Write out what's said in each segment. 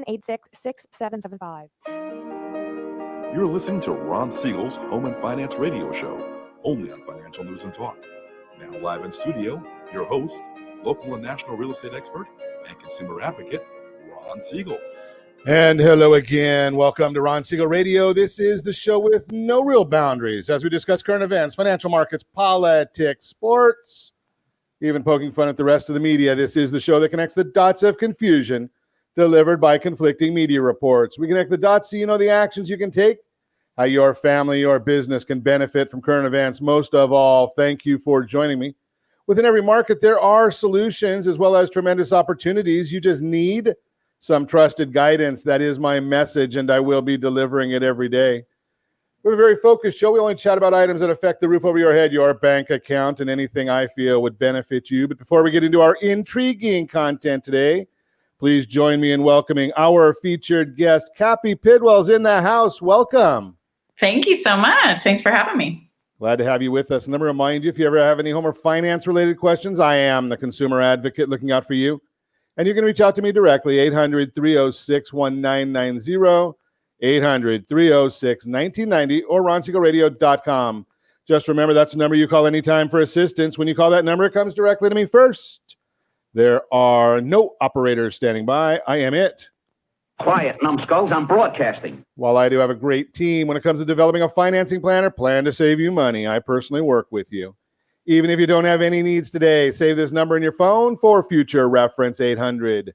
1-866-6775. You're listening to Ron Siegel's Home and Finance Radio Show, only on Financial News and Talk. Now live in studio, your host, local and national real estate expert and consumer advocate, Ron Siegel. And hello again. Welcome to Ron Siegel Radio. This is the show with no real boundaries as we discuss current events, financial markets, politics, sports, even poking fun at the rest of the media. This is the show that connects the dots of confusion delivered by conflicting media reports. We connect the dots so you know the actions you can take, how your family, your business can benefit from current events. Most of all, thank you for joining me. Within every market, there are solutions as well as tremendous opportunities. You just need some trusted guidance. That is my message, and I will be delivering it every day. We have a very focused show. We only chat about items that affect the roof over your head, your bank account, and anything I feel would benefit you. But before we get into our intriguing content today, please join me in welcoming our featured guest. Cappy Pidwell's in the house. Welcome. Thank you so much. Thanks for having me. Glad to have you with us. And let me remind you, if you ever have any home or finance related questions, I am the consumer advocate looking out for you. And you can reach out to me directly, 800-306-1990, 800-306-1990, or ronsiegelradio.com. Just remember, that's the number you call anytime for assistance. When you call that number, it comes directly to me first. There are no operators standing by. I am it. Quiet, numbskulls. I'm broadcasting. While I do have a great team when it comes to developing a financing plan or plan to save you money, I personally work with you. Even if you don't have any needs today, save this number in your phone for future reference, 800-306-1990,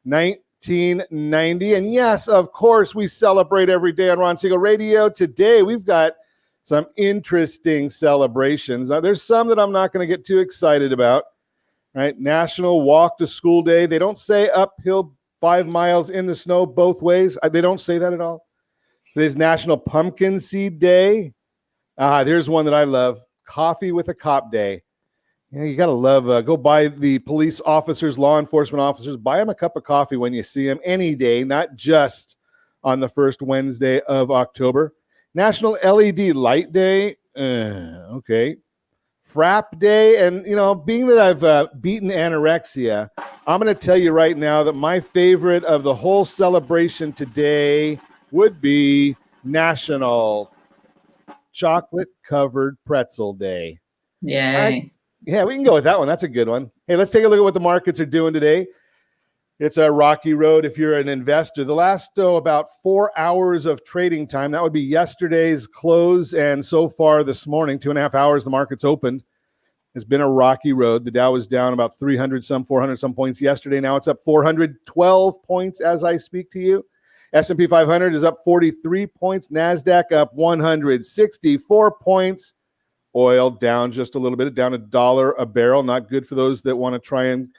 800-306-1990. And yes, of course, we celebrate every day on Ron Siegel Radio. Today, we've got some interesting celebrations. Now, there's some that I'm not going to get too excited about, right? National Walk to School Day. They don't say uphill 5 miles in the snow both ways. They don't say that at all. Today's National Pumpkin Seed Day. There's one that I love. Coffee with a Cop Day. You got to love, go buy the police officers, law enforcement officers, buy them a cup of coffee when you see them any day, not just on the first Wednesday of October. National LED Light Day. Okay. Frap Day. And, you know, being that I've beaten anorexia, I'm going to tell you right now that my favorite of the whole celebration today would be National Chocolate-Covered Pretzel Day. Yay. Yeah, we can go with that one. That's a good one. Hey, let's take a look at what the markets are doing today. It's a rocky road if you're an investor. The last, about 4 hours of trading time, that would be yesterday's close, and so far this morning, 2.5 hours, the market's opened. It's been a rocky road. The Dow was down about 400 some points yesterday. Now it's up 412 points as I speak to you. S&P 500 is up 43 points. NASDAQ up 164 points. Oil down just a little bit, down $1 a barrel. Not good for those that want to try and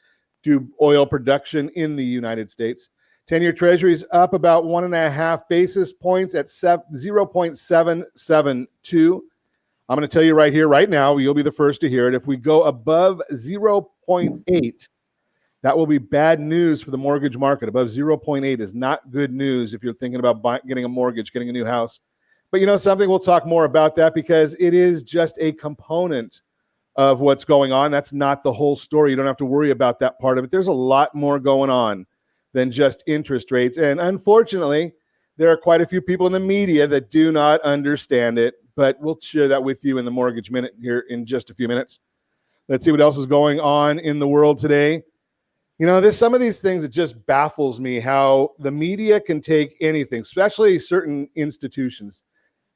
do oil production in the United States. 10-year Treasuries up about 1.5 basis points at 0.772. I'm going to tell you right here, right now, you'll be the first to hear it. If we go above 0.8, that will be bad news for the mortgage market. Above 0.8 is not good news if you're thinking about getting a mortgage, getting a new house. But you know something, we'll talk more about that because it is just a component of what's going on. That's not the whole story. You don't have to worry about that part of it. There's a lot more going on than just interest rates. And unfortunately, there are quite a few people in the media that do not understand it. But we'll share that with you in the Mortgage Minute here in just a few minutes. Let's see what else is going on in the world today. You know, there's some of these things that just baffles me, how the media can take anything, especially certain institutions.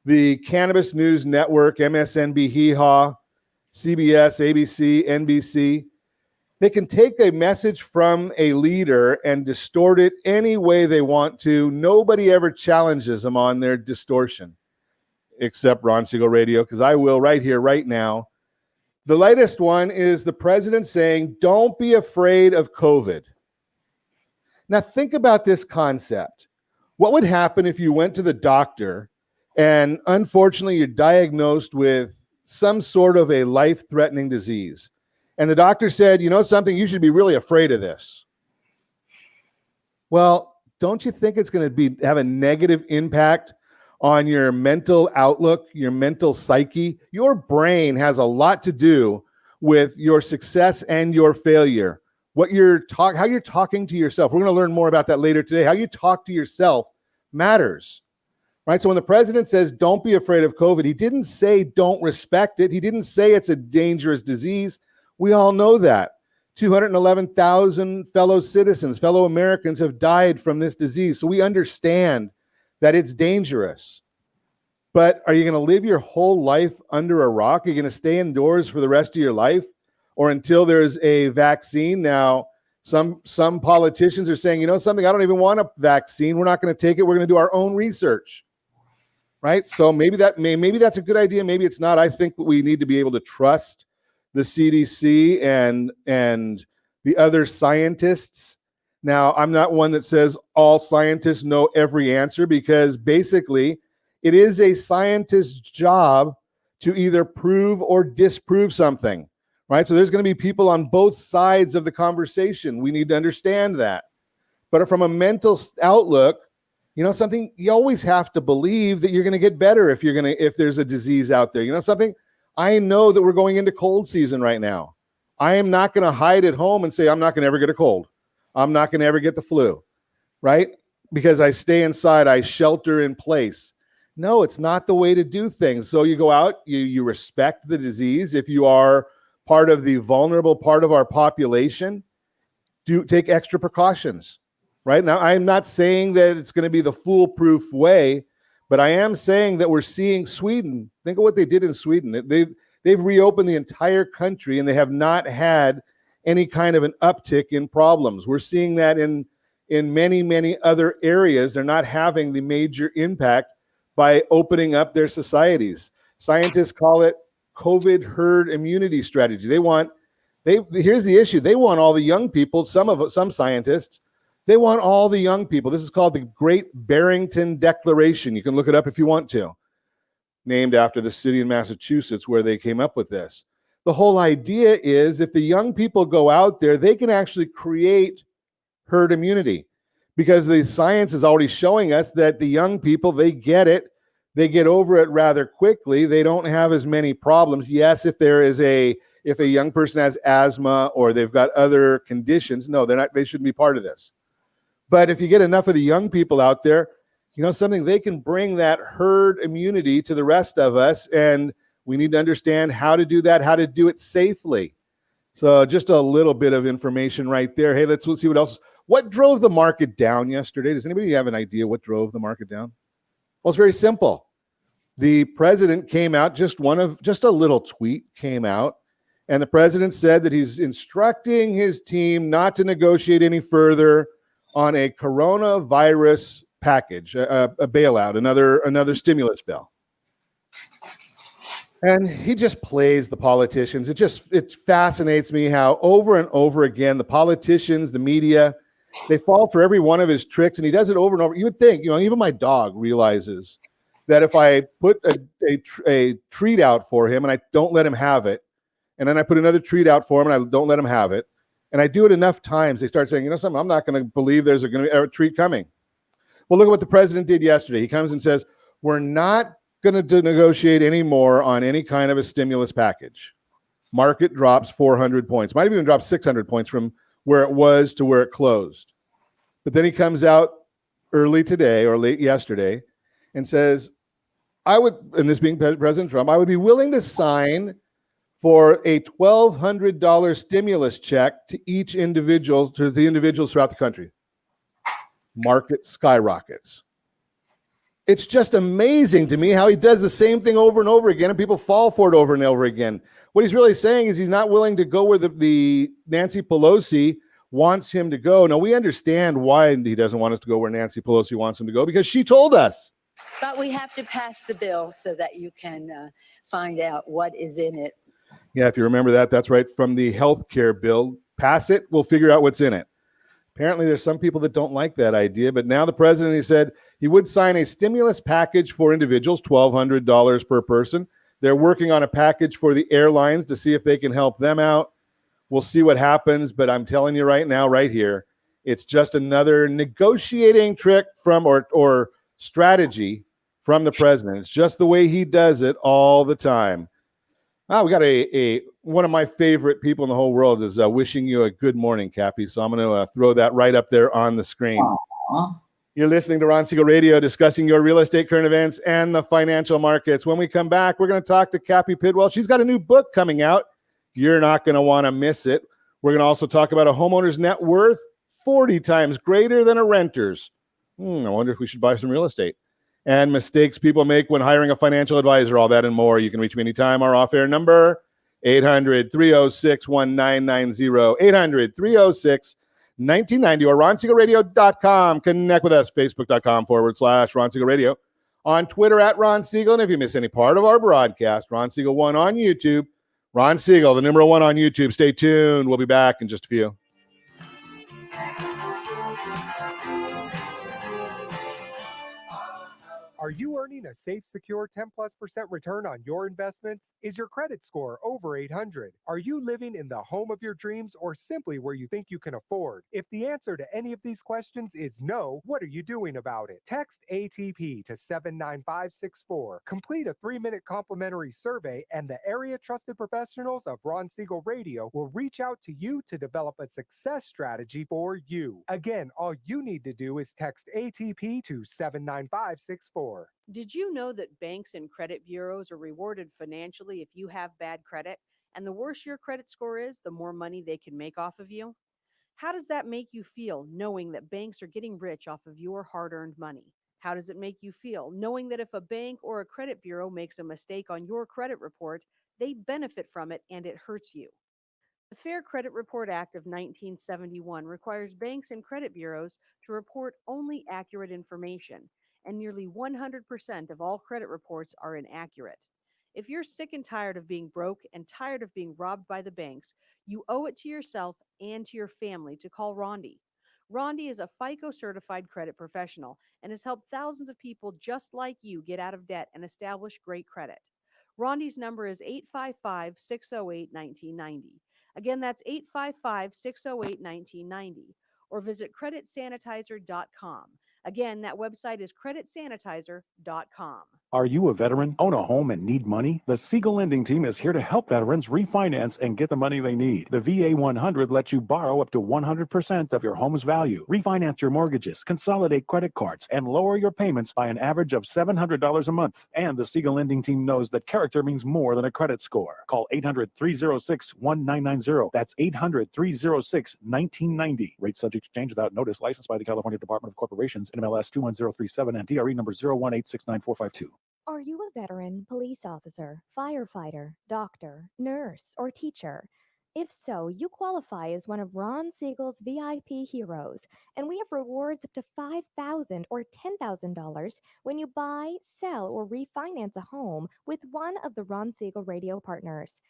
The Cannabis News Network, MSNBC, Hee-Haw, CBS, ABC, NBC, they can take a message from a leader and distort it any way they want to. Nobody ever challenges them on their distortion, except Ron Siegel Radio, because I will right here, right now. The latest one is the president saying, don't be afraid of COVID. Now, think about this concept. What would happen if you went to the doctor and unfortunately you're diagnosed with some sort of a life-threatening disease, and the doctor said, you know something, you should be really afraid of this? Well, don't you think it's going to have a negative impact on your mental outlook, your mental psyche? Your brain has a lot to do with your success and your failure. how you're talking to yourself. We're going to learn more about that later today. How you talk to yourself matters, right? So when the president says, don't be afraid of COVID, he didn't say don't respect it. He didn't say it's a dangerous disease. We all know that. 211,000 fellow citizens, fellow Americans have died from this disease. So we understand that it's dangerous. But are you going to live your whole life under a rock? Are you going to stay indoors for the rest of your life or until there's a vaccine? Now, some politicians are saying, you know something, I don't even want a vaccine. We're not going to take it. We're going to do our own research, right? So maybe that's a good idea. Maybe it's not. I think we need to be able to trust the CDC and the other scientists. Now, I'm not one that says all scientists know every answer, because basically it is a scientist's job to either prove or disprove something, right? So there's going to be people on both sides of the conversation. We need to understand that. But from a mental outlook, you know something, you always have to believe that you're going to get better if there's a disease out there. You know something? I know that we're going into cold season right now. I am not going to hide at home and say, I'm not going to ever get a cold. I'm not going to ever get the flu, right? Because I stay inside, I shelter in place. No, it's not the way to do things. So you go out, you respect the disease. If you are part of the vulnerable part of our population, take extra precautions, right? Now, I'm not saying that it's going to be the foolproof way, but I am saying that we're seeing Sweden. Think of what they did in Sweden. They've reopened the entire country, and they have not had any kind of an uptick in problems. We're seeing that in many, many other areas. They're not having the major impact by opening up their societies. Scientists call it COVID herd immunity strategy. Here's the issue. They want all the young people, some scientists, they want all the young people. This is called the Great Barrington Declaration. You can look it up if you want to. Named after the city in Massachusetts where they came up with this. The whole idea is if the young people go out there, they can actually create herd immunity, because the science is already showing us that the young people, they get it. They get over it rather quickly. They don't have as many problems. Yes, if a young person has asthma or they've got other conditions, no, they shouldn't be part of this. But if you get enough of the young people out there, you know something, they can bring that herd immunity to the rest of us, and we need to understand how to do that, how to do it safely. So just a little bit of information right there. Hey, let's see what else. What drove the market down yesterday? Does anybody have an idea what drove the market down? Well, it's very simple. The president came out, just a little tweet came out, and the president said that he's instructing his team not to negotiate any further on a coronavirus package, a bailout, another stimulus bill. And he just plays the politicians. It fascinates me how over and over again, the politicians, the media, they fall for every one of his tricks, and he does it over and over. You would think, even my dog realizes that if I put a treat out for him and I don't let him have it, and then I put another treat out for him and I don't let him have it, and I do it enough times, they start saying, something, I'm not going to believe there's going to be a treat coming. Well, look at what the president did yesterday. He comes and says, we're not going to negotiate anymore on any kind of a stimulus package. Market drops 400 points. Might have even dropped 600 points from where it was to where it closed. But then he comes out early today or late yesterday and says, and this being President Trump, I would be willing to sign for a $1,200 stimulus check to the individuals throughout the country. Market skyrockets. It's just amazing to me how he does the same thing over and over again, and people fall for it over and over again. What he's really saying is he's not willing to go where the Nancy Pelosi wants him to go. Now, we understand why he doesn't want us to go where Nancy Pelosi wants him to go, because she told us. But we have to pass the bill so that you can find out what is in it. Yeah, if you remember that, that's right, from the health care bill. Pass it, we'll figure out what's in it. Apparently, there's some people that don't like that idea, but now the president, he said he would sign a stimulus package for individuals, $1,200 per person. They're working on a package for the airlines to see if they can help them out. We'll see what happens, but I'm telling you right now, right here, it's just another negotiating trick from or strategy from the president. It's just the way he does it all the time. We got a one of my favorite people in the whole world is wishing you a good morning, Cappy. So I'm going to throw that right up there on the screen. Aw. You're listening to Ron Siegel Radio, discussing your real estate current events and the financial markets. When we come back, we're going to talk to Cappy Pidwell. She's got a new book coming out. You're not going to want to miss it. We're going to also talk about a homeowner's net worth 40 times greater than a renter's. I wonder if we should buy some real estate. And mistakes people make when hiring a financial advisor, all that and more. You can reach me anytime. Our off-air number, 800-306-1990, 800-306-1990, or RonSiegelRadio.com. Connect with us, Facebook.com/Ron Siegel Radio. On Twitter @Ron Siegel. And if you miss any part of our broadcast, Ron Siegel 1 on YouTube. Ron Siegel, the number 1 on YouTube. Stay tuned. We'll be back in just a few. Are you earning a safe, secure 10+% return on your investments? Is your credit score over 800? Are you living in the home of your dreams or simply where you think you can afford? If the answer to any of these questions is no, what are you doing about it? Text ATP to 79564. Complete a 3-minute complimentary survey and the area trusted professionals of Ron Siegel Radio will reach out to you to develop a success strategy for you. Again, all you need to do is text ATP to 79564. Did you know that banks and credit bureaus are rewarded financially if you have bad credit? And the worse your credit score is, the more money they can make off of you? How does that make you feel, knowing that banks are getting rich off of your hard-earned money? How does it make you feel, knowing that if a bank or a credit bureau makes a mistake on your credit report, they benefit from it and it hurts you? The Fair Credit Report Act of 1971 requires banks and credit bureaus to report only accurate information, and nearly 100% of all credit reports are inaccurate. If you're sick and tired of being broke and tired of being robbed by the banks, you owe it to yourself and to your family to call Rondi. Rondi is a FICO certified credit professional and has helped thousands of people just like you get out of debt and establish great credit. Rondi's number is 855-608-1990. Again, that's 855-608-1990, or visit creditsanitizer.com. Again, that website is creditsanitizer.com. Are you a veteran, own a home, and need money? The Siegel Lending Team is here to help veterans refinance and get the money they need. The VA 100 lets you borrow up to 100% of your home's value, refinance your mortgages, consolidate credit cards, and lower your payments by an average of $700 a month. And the Siegel Lending Team knows that character means more than a credit score. Call 800-306-1990. That's 800-306-1990. Rate subject to change without notice. Licensed by the California Department of Corporations, NMLS 21037, and DRE number 018694452. Are you a veteran, police officer, firefighter, doctor, nurse, or teacher? If so, you qualify as one of Ron Siegel's VIP heroes, and we have rewards up to $5,000 or $10,000 when you buy, sell, or refinance a home with one of the Ron Siegel Radio partners.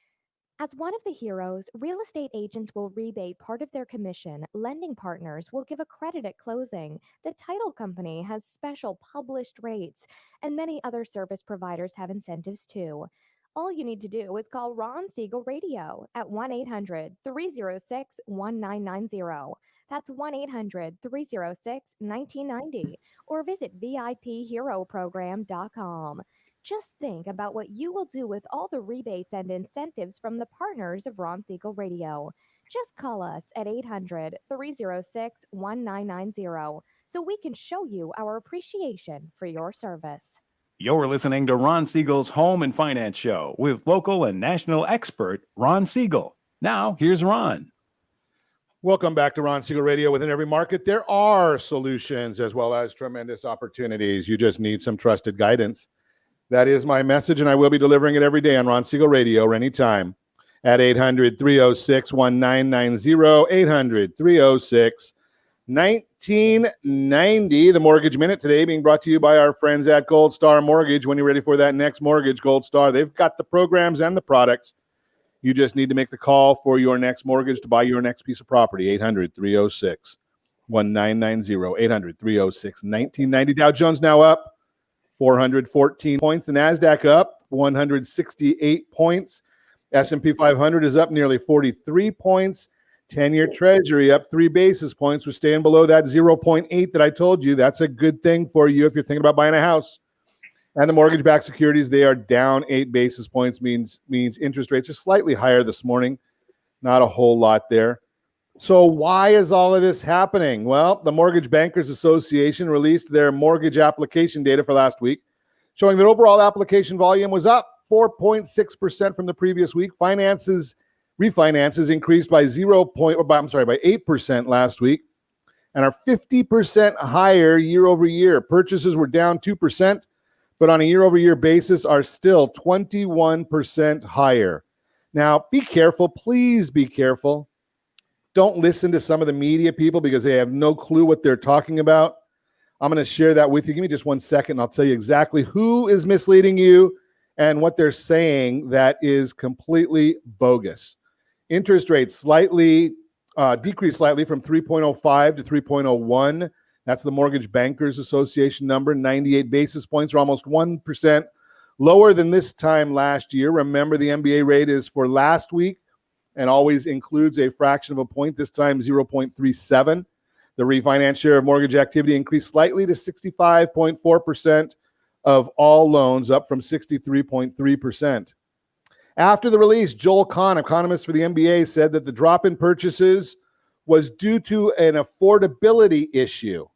As one of the heroes, real estate agents will rebate part of their commission, lending partners will give a credit at closing, the title company has special published rates, and many other service providers have incentives too. All you need to do is call Ron Siegel Radio at 1-800-306-1990. That's 1-800-306-1990, or visit VIPHeroProgram.com. Just think about what you will do with all the rebates and incentives from the partners of Ron Siegel Radio. Just call us at 800-306-1990 so we can show you our appreciation for your service. You're listening to Ron Siegel's Home and Finance Show with local and national expert Ron Siegel. Now, here's Ron. Welcome back to Ron Siegel Radio. Within every market, there are solutions as well as tremendous opportunities. You just need some trusted guidance. That is my message, and I will be delivering it every day on Ron Siegel Radio or anytime at 800-306-1990, 800-306-1990. The Mortgage Minute today being brought to you by our friends at Gold Star Mortgage. When you're ready for that next mortgage, Gold Star, they've got the programs and the products. You just need to make the call for your next mortgage to buy your next piece of property, 800-306-1990, 800-306-1990. Dow Jones now up 414 points. The NASDAQ up 168 points. S&P 500 is up nearly 43 points. 10-year Treasury up 3 basis points. We're staying below that 0.8 that I told you. That's a good thing for you if you're thinking about buying a house. And the mortgage-backed securities, they are down 8 basis points, means interest rates are slightly higher this morning. Not a whole lot there. So why is all of this happening? Well, the Mortgage Bankers Association released their mortgage application data for last week, showing that overall application volume was up 4.6% from the previous week. Refinances increased by 8% last week and are 50% higher year over year. Purchases were down 2%, but on a year over year basis are still 21% higher. Now, be careful, please be careful. Don't listen to some of the media people because they have no clue what they're talking about. I'm going to share that with you. Give me just 1 second and I'll tell you exactly who is misleading you and what they're saying that is completely bogus. Interest rates decreased slightly from 3.05 to 3.01. That's the Mortgage Bankers Association number, 98 basis points, or almost 1% lower than this time last year. Remember, the MBA rate is for last week and always includes a fraction of a point, this time 0.37. The refinance share of mortgage activity increased slightly to 65.4% of all loans, up from 63.3%. After the release, Joel Kahn, economist for the MBA, said that the drop in purchases was due to an affordability issue.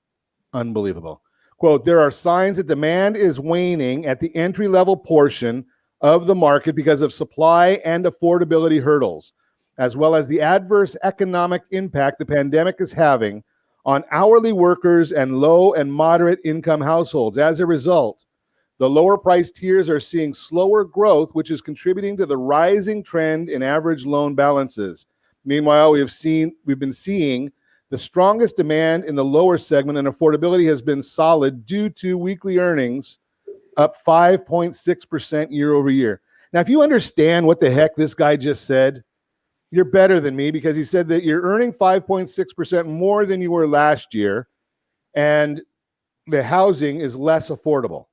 Unbelievable. Quote, there are signs that demand is waning at the entry-level portion of the market because of supply and affordability hurdles, as well as the adverse economic impact the pandemic is having on hourly workers and low and moderate income households. As a result, the lower price tiers are seeing slower growth, which is contributing to the rising trend in average loan balances. Meanwhile, we've been seeing the strongest demand in the lower segment, and affordability has been solid due to weekly earnings up 5.6% year over year. Now, if you understand what the heck this guy just said, you're better than me, because he said that you're earning 5.6% more than you were last year, and the housing is less affordable.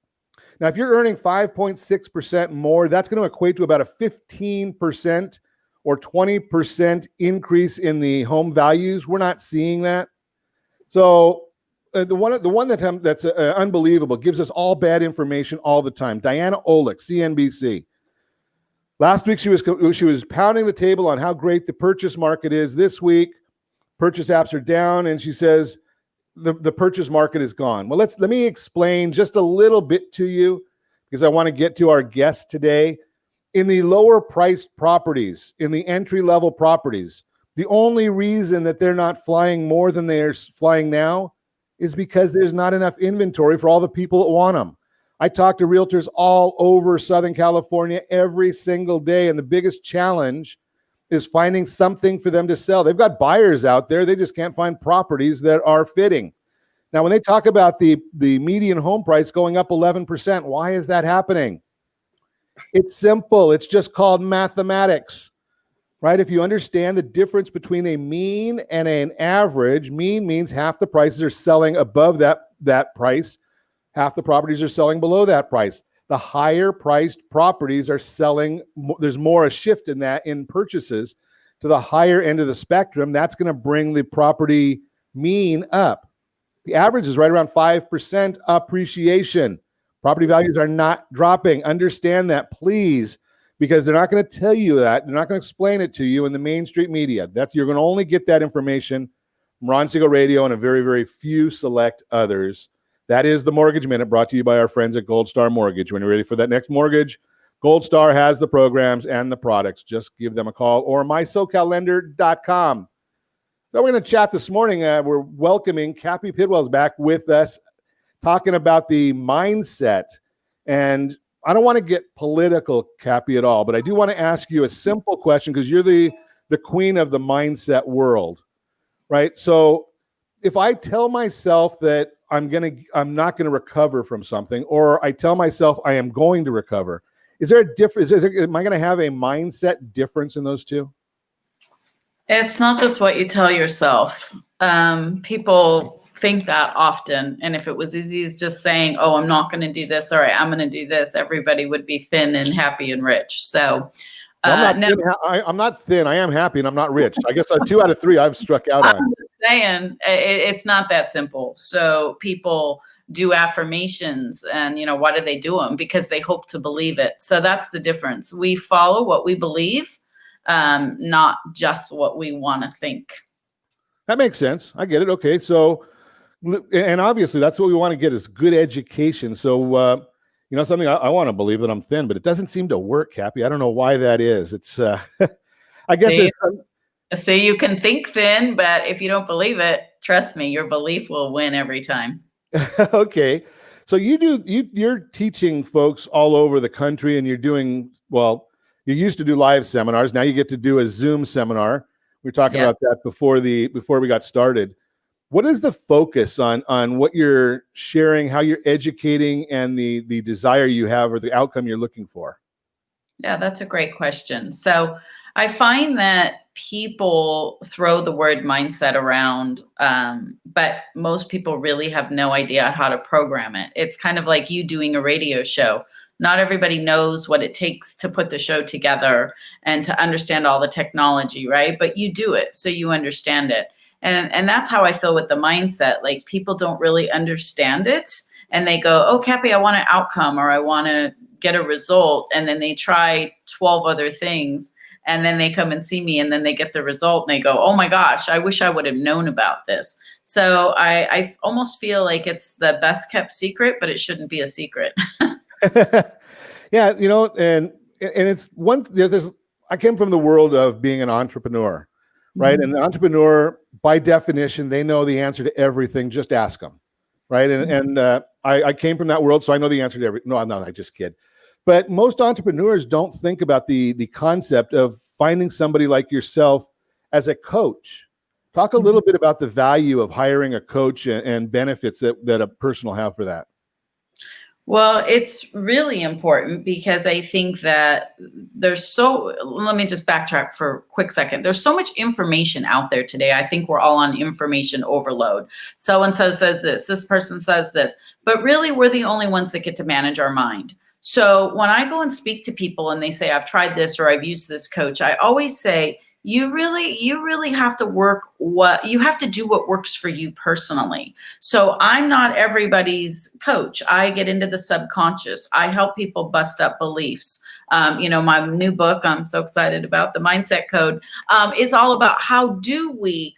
Now, if you're earning 5.6% more, that's going to equate to about a 15% or 20% increase in the home values. We're not seeing that. So the one that's unbelievable, gives us all bad information all the time. Diana Olick, CNBC. Last week, she was pounding the table on how great the purchase market is. This week, purchase apps are down, and she says the purchase market is gone. Well, let me explain just a little bit to you, because I want to get to our guest today. In the lower priced properties, in the entry-level properties, the only reason that they're not flying more than they are flying now is because there's not enough inventory for all the people that want them. I talk to realtors all over Southern California every single day, and the biggest challenge is finding something for them to sell. They've got buyers out there. They just can't find properties that are fitting. Now, when they talk about the median home price going up 11%, why is that happening? It's simple. It's just called mathematics, right? If you understand the difference between a mean and an average, mean means half the prices are selling above that price. Half the properties are selling below that price. The higher priced properties are selling. There's more a shift in that in purchases to the higher end of the spectrum. That's going to bring the property mean up. The average is right around 5% appreciation. Property values are not dropping. Understand that, please, because they're not going to tell you that. They're not going to explain it to you in the mainstream media. You're going to only get that information from Ron Siegel Radio and a very, very few select others. That is the Mortgage Minute, brought to you by our friends at Gold Star Mortgage. When you're ready for that next mortgage, Gold Star has the programs and the products. Just give them a call or mysocallender.com. So we're going to chat this morning. We're welcoming Cappy Pidwell back with us, talking about the mindset. And I don't want to get political, Cappy, at all, but I do want to ask you a simple question, because you're the queen of the mindset world, right? So if I tell myself that I'm not going to recover from something, or I tell myself I am going to recover, is there a difference? Am I going to have a mindset difference in those two? It's not just what you tell yourself. People think that often. And if it was easy as just saying, oh, I'm not going to do this, all right, I'm going to do this, everybody would be thin and happy and rich. So I'm not thin. I am happy and I'm not rich. I guess 2 out of 3 I've struck out on. I'm just saying it's not that simple. So people do affirmations, and why do they do them? Because they hope to believe it. So that's the difference. We follow what we believe, not just what we want to think. That makes sense. I get it. Okay. So, and obviously that's what we want to get is good education. So, something I want to believe that I'm thin, but it doesn't seem to work, Cappy. I don't know why that is. It's, I guess See, you can think thin, but if you don't believe it, trust me, your belief will win every time. Okay. So you're teaching folks all over the country, and you're doing, well, you used to do live seminars. Now you get to do a Zoom seminar. We were talking about that before we got started. What is the focus on what you're sharing, how you're educating, and the desire you have or the outcome you're looking for? Yeah, that's a great question. So I find that people throw the word mindset around, but most people really have no idea how to program it. It's kind of like you doing a radio show. Not everybody knows what it takes to put the show together and to understand all the technology, right? But you do it, so you understand it. And that's how I feel with the mindset. Like, people don't really understand it, and they go, oh, Cappy, I want an outcome, or I want to get a result. And then they try 12 other things, and then they come and see me, and then they get the result, and they go, oh my gosh, I wish I would have known about this. So I almost feel like it's the best kept secret, but it shouldn't be a secret. Yeah, and it's I came from the world of being an entrepreneur, right? Mm-hmm. And an entrepreneur, by definition, they know the answer to everything. Just ask them, right? And I came from that world, so I know the answer to everything. No, I'm not. I just kid. But most entrepreneurs don't think about the concept of finding somebody like yourself as a coach. Talk a little bit about the value of hiring a coach and benefits that a person will have for that. Well, it's really important because I think that let me just backtrack for a quick second. There's so much information out there today. I think we're all on information overload. So-and-so says this person says this, but really we're the only ones that get to manage our mind. So when I go and speak to people and they say, I've tried this or I've used this coach, I always say, you really have to you have to do what works for you personally. So I'm not everybody's coach. I get into the subconscious. I help people bust up beliefs. My new book, I'm so excited about, The Mindset Code, is all about how do we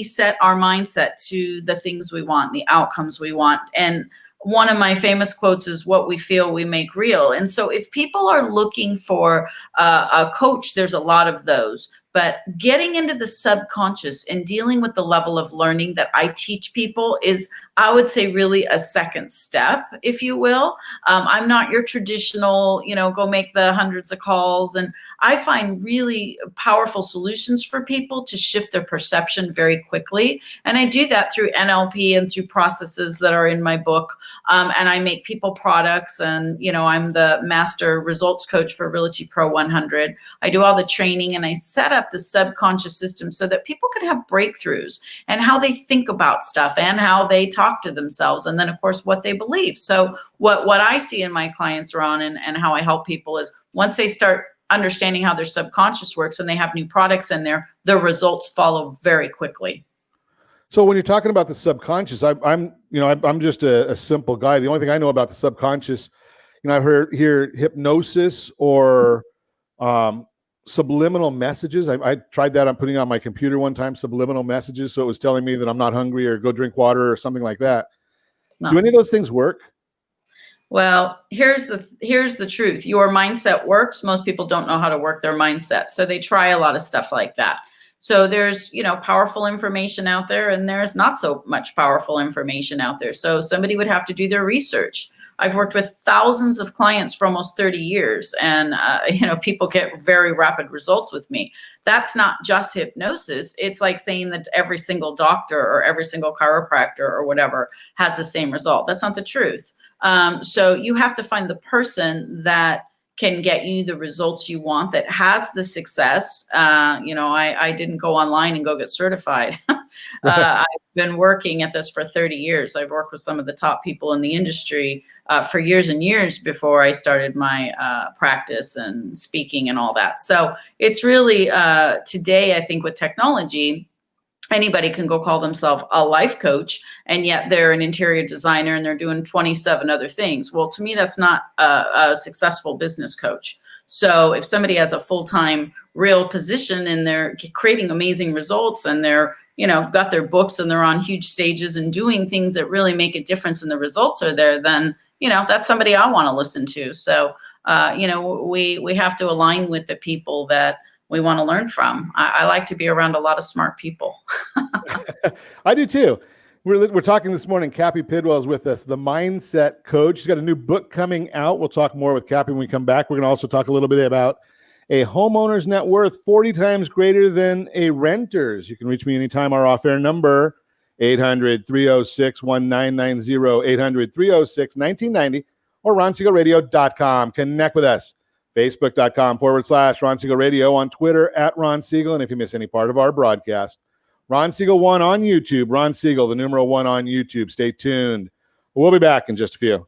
set our mindset to the things we want, the outcomes we want. And one of my famous quotes is, what we feel, we make real. And so if people are looking for a coach, there's a lot of those. But getting into the subconscious and dealing with the level of learning that I teach people is, I would say, really a second step, if you will. I'm not your traditional, go make the hundreds of calls. And I find really powerful solutions for people to shift their perception very quickly. And I do that through NLP and through processes that are in my book. And I make people products, and, I'm the master results coach for Realty Pro 100. I do all the training, and I set up the subconscious system so that people could have breakthroughs and how they think about stuff and how they talk to themselves. And then, of course, what they believe. So what I see in my clients, Ron, and how I help people is, once they start understanding how their subconscious works and they have new products in there, the results follow very quickly. So when you're talking about the subconscious, I'm just a simple guy. The only thing I know about the subconscious, I've heard hypnosis or subliminal messages. I tried that. I'm putting it on my computer one time, subliminal messages. So it was telling me that I'm not hungry or go drink water or something like that. Do any of those things work? Well, here's the truth. Your mindset works. Most people don't know how to work their mindset. So they try a lot of stuff like that. So there's, powerful information out there, and there's not so much powerful information out there. So somebody would have to do their research. I've worked with thousands of clients for almost 30 years, and, people get very rapid results with me. That's not just hypnosis. It's like saying that every single doctor or every single chiropractor or whatever has the same result. That's not the truth. So you have to find the person that can get you the results you want, that has the success. I didn't go online and go get certified. I've been working at this for 30 years. I've worked with some of the top people in the industry for years and years before I started my practice and speaking and all that. So it's really today, I think, with technology, anybody can go call themselves a life coach, and yet they're an interior designer and they're doing 27 other things. Well, to me, that's not a successful business coach. So if somebody has a full-time real position and they're creating amazing results and they're, got their books and they're on huge stages and doing things that really make a difference and the results are there, then, that's somebody I want to listen to. So, we have to align with the people that we want to learn from. I like to be around a lot of smart people. I do too. We're talking this morning. Cappy Pidwell is with us, the mindset coach. She's got a new book coming out. We'll talk more with Cappy when we come back. We're going to also talk a little bit about a homeowner's net worth 40 times greater than a renter's. You can reach me anytime. Our off-air number, 800-306-1990, 800-306-1990, or RonSiegelRadio.com. Connect with us. Facebook.com/Ron Siegel Radio, on Twitter @Ron Siegel. And if you miss any part of our broadcast, Ron Siegel 1 on YouTube. Ron Siegel, the numeral 1 on YouTube. Stay tuned. We'll be back in just a few.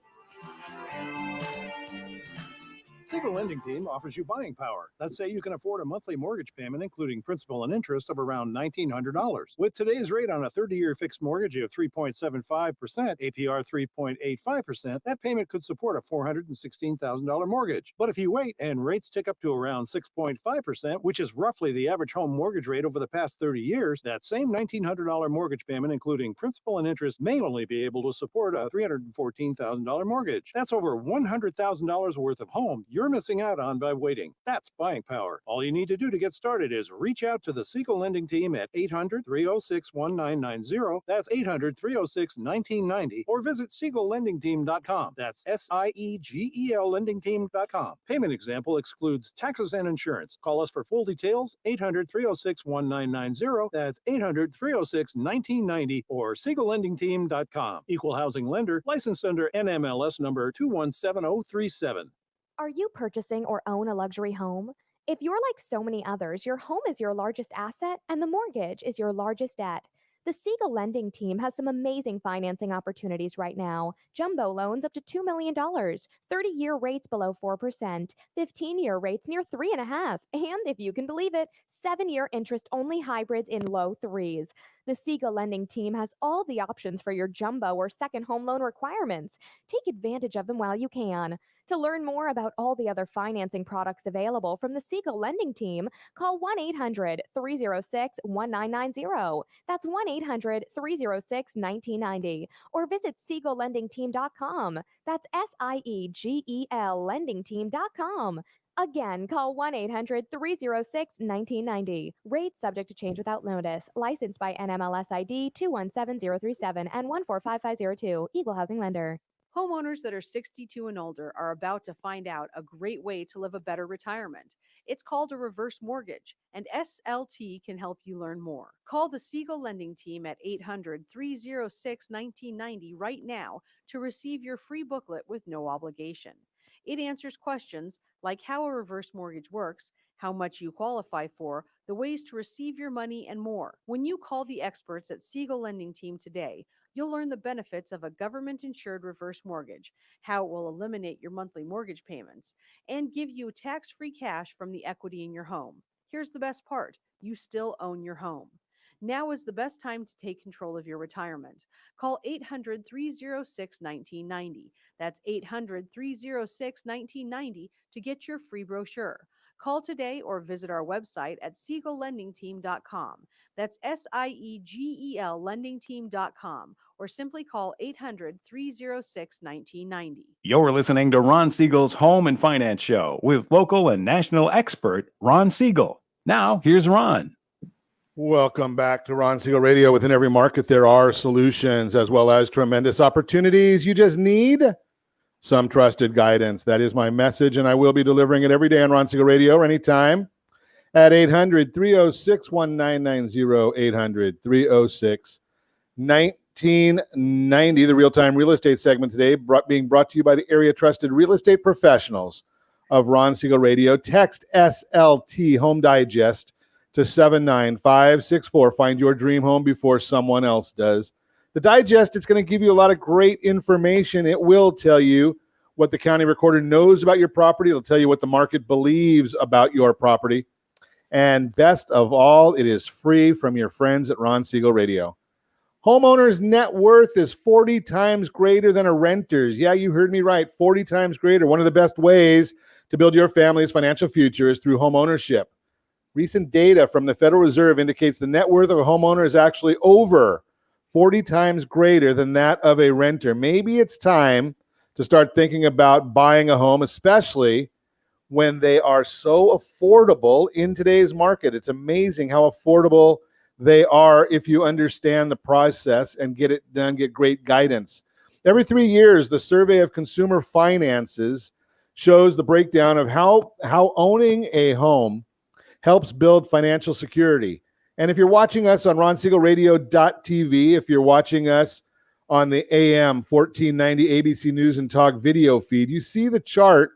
Siegel Lending Team offers you buying power. Let's say you can afford a monthly mortgage payment, including principal and interest, of around $1,900. With today's rate on a 30-year fixed mortgage of 3.75%, APR 3.85%, that payment could support a $416,000 mortgage. But if you wait and rates tick up to around 6.5%, which is roughly the average home mortgage rate over the past 30 years, that same $1,900 mortgage payment, including principal and interest, may only be able to support a $314,000 mortgage. That's over $100,000 worth of home you're missing out on by waiting. That's buying power. All you need to do to get started is reach out to the Siegel Lending Team at 800-306-1990. That's 800-306-1990. Or visit SiegelLendingTeam.com. That's SIEGEL LendingTeam.com. Payment example excludes taxes and insurance. Call us for full details, 800-306-1990. That's 800-306-1990 or SiegelLendingTeam.com. Equal housing lender, licensed under NMLS number 217037. Are you purchasing or own a luxury home? If you're like so many others, your home is your largest asset and the mortgage is your largest debt. The Siegel Lending Team has some amazing financing opportunities right now. Jumbo loans up to $2 million, 30-year rates below 4%, 15-year rates near 3.5%, and if you can believe it, 7-year interest-only hybrids in low 3s. The Siegel Lending Team has all the options for your jumbo or second home loan requirements. Take advantage of them while you can. To learn more about all the other financing products available from the Siegel Lending Team, call 1-800-306-1990. That's 1-800-306-1990. Or visit SiegelLendingTeam.com. That's SIEGEL LendingTeam.com. Again, call 1-800-306-1990. Rates subject to change without notice. Licensed by NMLS ID 217037 and 145502. Equal housing lender. Homeowners that are 62 and older are about to find out a great way to live a better retirement. It's called a reverse mortgage, and SLT can help you learn more. Call the Siegel Lending Team at 800-306-1990 right now to receive your free booklet with no obligation. It answers questions like how a reverse mortgage works, how much you qualify for, the ways to receive your money, and more. When you call the experts at Siegel Lending Team today, you'll learn the benefits of a government-insured reverse mortgage, how it will eliminate your monthly mortgage payments, and give you tax-free cash from the equity in your home. Here's the best part: you still own your home. Now is the best time to take control of your retirement. Call 800-306-1990. That's 800-306-1990 to get your free brochure. Call today or visit our website at SiegelLendingTeam.com. That's SIEGEL LendingTeam.com, or simply call 800-306-1990. You're listening to Ron Siegel's Home and Finance Show with local and national expert Ron Siegel. Now, here's Ron. Welcome back to Ron Siegel Radio. Within every market, there are solutions as well as tremendous opportunities. You just need some trusted guidance. That is my message, and I will be delivering it every day on Ron Siegel Radio or anytime at 800-306-1990, 800-306-1990. The real-time real estate segment today being brought to you by the area trusted real estate professionals of Ron Siegel Radio. Text SLT Home Digest to 79564. Find your dream home before someone else does. The digest, it's going to give you a lot of great information. It will tell you what the county recorder knows about your property. It'll tell you what the market believes about your property. And best of all, it is free from your friends at Ron Siegel Radio. Homeowner's net worth is 40 times greater than a renter's. Yeah, you heard me right, 40 times greater. One of the best ways to build your family's financial future is through home ownership. Recent data from the Federal Reserve indicates the net worth of a homeowner is actually over 40 times greater than that of a renter. Maybe it's time to start thinking about buying a home, especially when they are so affordable in today's market. It's amazing how affordable they are if you understand the process and get it done, get great guidance. Every 3 years, the Survey of Consumer Finances shows the breakdown of how owning a home helps build financial security. And if you're watching us on RonSiegelRadio.tv, if you're watching us on the AM 1490 ABC News and Talk video feed, you see the chart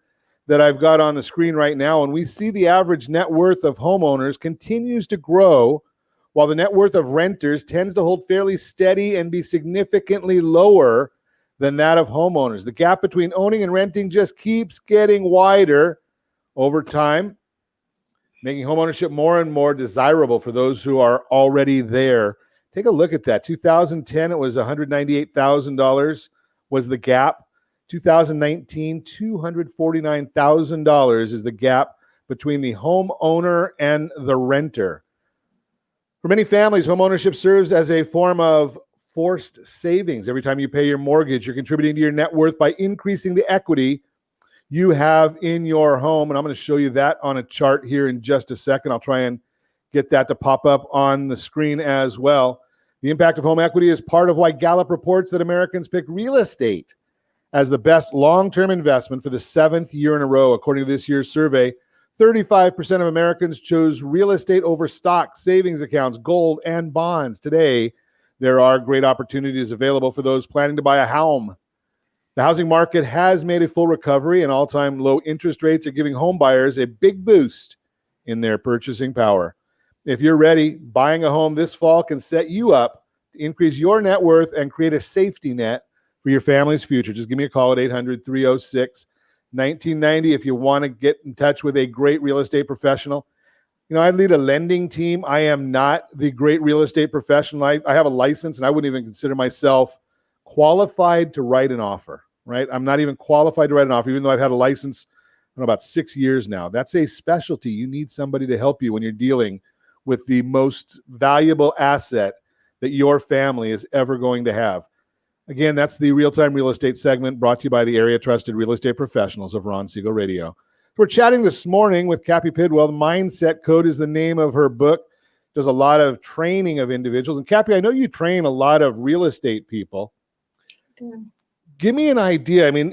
that I've got on the screen right now, and we see the average net worth of homeowners continues to grow, while the net worth of renters tends to hold fairly steady and be significantly lower than that of homeowners. The gap between owning and renting just keeps getting wider over time, making homeownership more and more desirable for those who are already there. Take a look at that. 2010, it was $198,000 was the gap. 2019, $249,000 is the gap between the homeowner and the renter. For many families, homeownership serves as a form of forced savings. Every time you pay your mortgage, you're contributing to your net worth by increasing the equity you have in your home. And I'm going to show you that on a chart here in just a second. I'll try and get that to pop up on the screen as well. The impact of home equity is part of why Gallup reports that Americans pick real estate as the best long-term investment for the 7th year in a row. According to this year's survey, 35% of Americans chose real estate over stocks, savings accounts, gold, and bonds. Today, there are great opportunities available for those planning to buy a home. The housing market has made a full recovery, and all-time low interest rates are giving home buyers a big boost in their purchasing power. If you're ready, buying a home this fall can set you up to increase your net worth and create a safety net for your family's future. Just give me a call at 800-306-1990 if you want to get in touch with a great real estate professional. You know, I lead a lending team. I am not the great real estate professional. I have a license, and I wouldn't even consider myself qualified to write an offer, right? I'm not even qualified to write an offer, even though I've had a license for about 6 years now. That's a specialty. You need somebody to help you when you're dealing with the most valuable asset that your family is ever going to have. Again, that's the Real-Time Real Estate segment brought to you by the area trusted real estate professionals of Ron Siegel Radio. We're chatting this morning with Cappy Pidwell. The Mindset Code is the name of her book. Does a lot of training of individuals. And Cappy, I know you train a lot of real estate people. Give me an idea. I mean,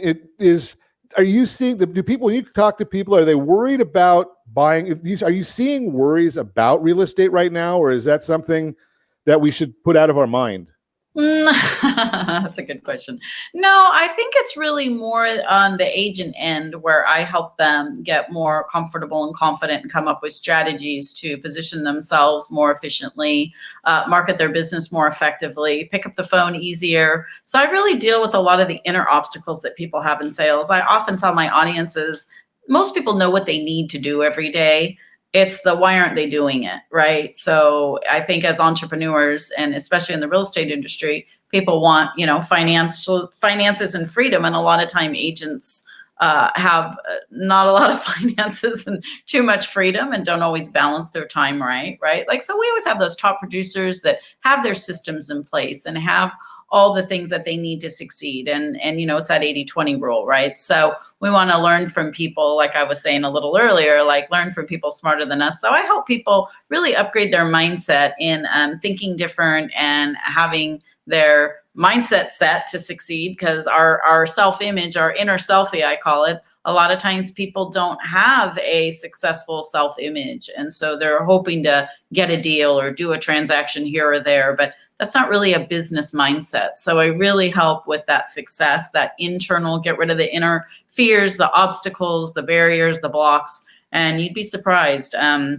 are you seeing, do people, when you talk to people, are they worried about buying? Are you seeing worries about real estate right now, or is that something that we should put out of our mind? That's a good question. No, I think it's really more on the agent end where I help them get more comfortable and confident and come up with strategies to position themselves more efficiently, market their business more effectively, pick up the phone easier. So I really deal with a lot of the inner obstacles that people have in sales. I often tell my audiences, most people know what they need to do every day. It's the why aren't they doing it, right? So I think as entrepreneurs, and especially in the real estate industry, people want, finances and freedom. And a lot of time agents have not a lot of finances and too much freedom and don't always balance their time right? Like, so we always have those top producers that have their systems in place and have all the things that they need to succeed. And it's that 80-20 rule, right? So we want to learn from people, like I was saying a little earlier, like learn from people smarter than us. So I help people really upgrade their mindset in thinking different and having their mindset set to succeed, because our self-image, our inner selfie, I call it, a lot of times people don't have a successful self-image. And so they're hoping to get a deal or do a transaction here or there, but that's not really a business mindset. So I really help with that success, that internal, get rid of the inner fears, the obstacles, the barriers, the blocks, and you'd be surprised. I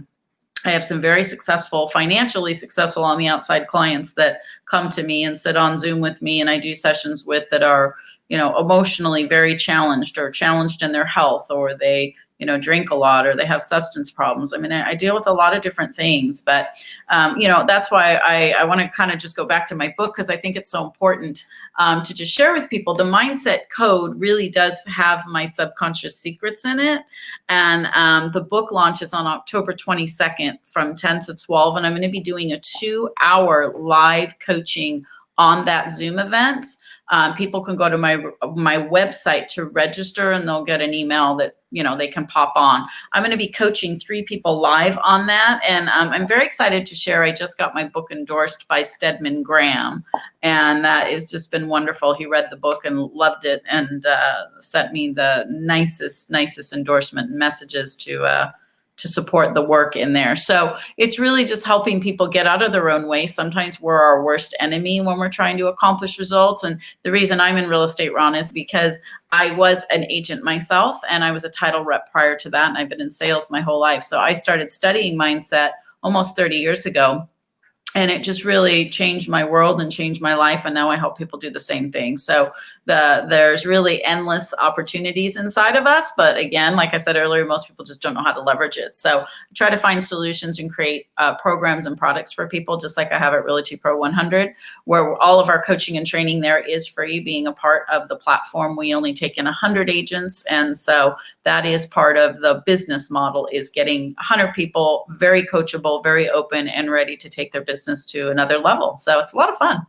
have some very successful, financially successful on the outside clients that come to me and sit on Zoom with me, and I do sessions with that are, emotionally very challenged or challenged in their health, or they drink a lot, or they have substance problems. I mean, I deal with a lot of different things, but, that's why I want to kind of just go back to my book, because I think it's so important to just share with people. The mindset code really does have my subconscious secrets in it. And the book launches on October 22nd from 10 to 12. And I'm going to be doing a 2-hour live coaching on that Zoom event. People can go to my website to register, and they'll get an email that, they can pop on. I'm going to be coaching 3 people live on that. And I'm very excited to share. I just got my book endorsed by Stedman Graham, and that has just been wonderful. He read the book and loved it, and sent me the nicest endorsement messages to support the work in there. So it's really just helping people get out of their own way. Sometimes we're our worst enemy when we're trying to accomplish results. And the reason I'm in real estate, Ron, is because I was an agent myself, and I was a title rep prior to that. And I've been in sales my whole life. So I started studying mindset almost 30 years ago. And it just really changed my world and changed my life. And now I help people do the same thing. So there's really endless opportunities inside of us. But again, like I said earlier, most people just don't know how to leverage it. So I try to find solutions and create programs and products for people, just like I have at Realty Pro 100, where all of our coaching and training there is free, being a part of the platform. We only take in 100 agents. And so that is part of the business model, is getting 100 people very coachable, very open, and ready to take their business to another level. So it's a lot of fun.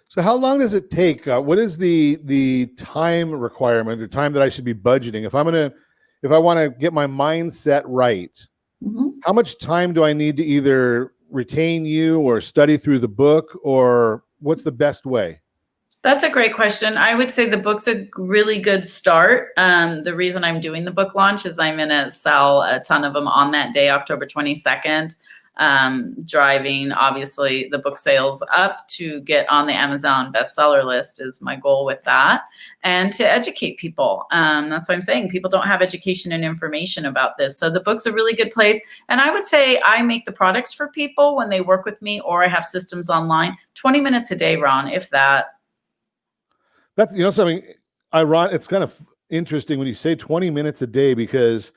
So how long does it take? What is the time requirement, the time that I should be budgeting? If I want to get my mindset right, how much time do I need to either retain you or study through the book, or what's the best way? That's a great question. I would say the book's a really good start. The reason I'm doing the book launch is I'm going to sell a ton of them on that day, October 22nd. Driving, obviously, the book sales up to get on the Amazon bestseller list is my goal with that, and to educate people. That's why I'm saying people don't have education and information about this. So the book's a really good place. And I would say I make the products for people when they work with me, or I have systems online, 20 minutes a day, Ron, if that. That's, something ironic. It's kind of interesting when you say 20 minutes a day, because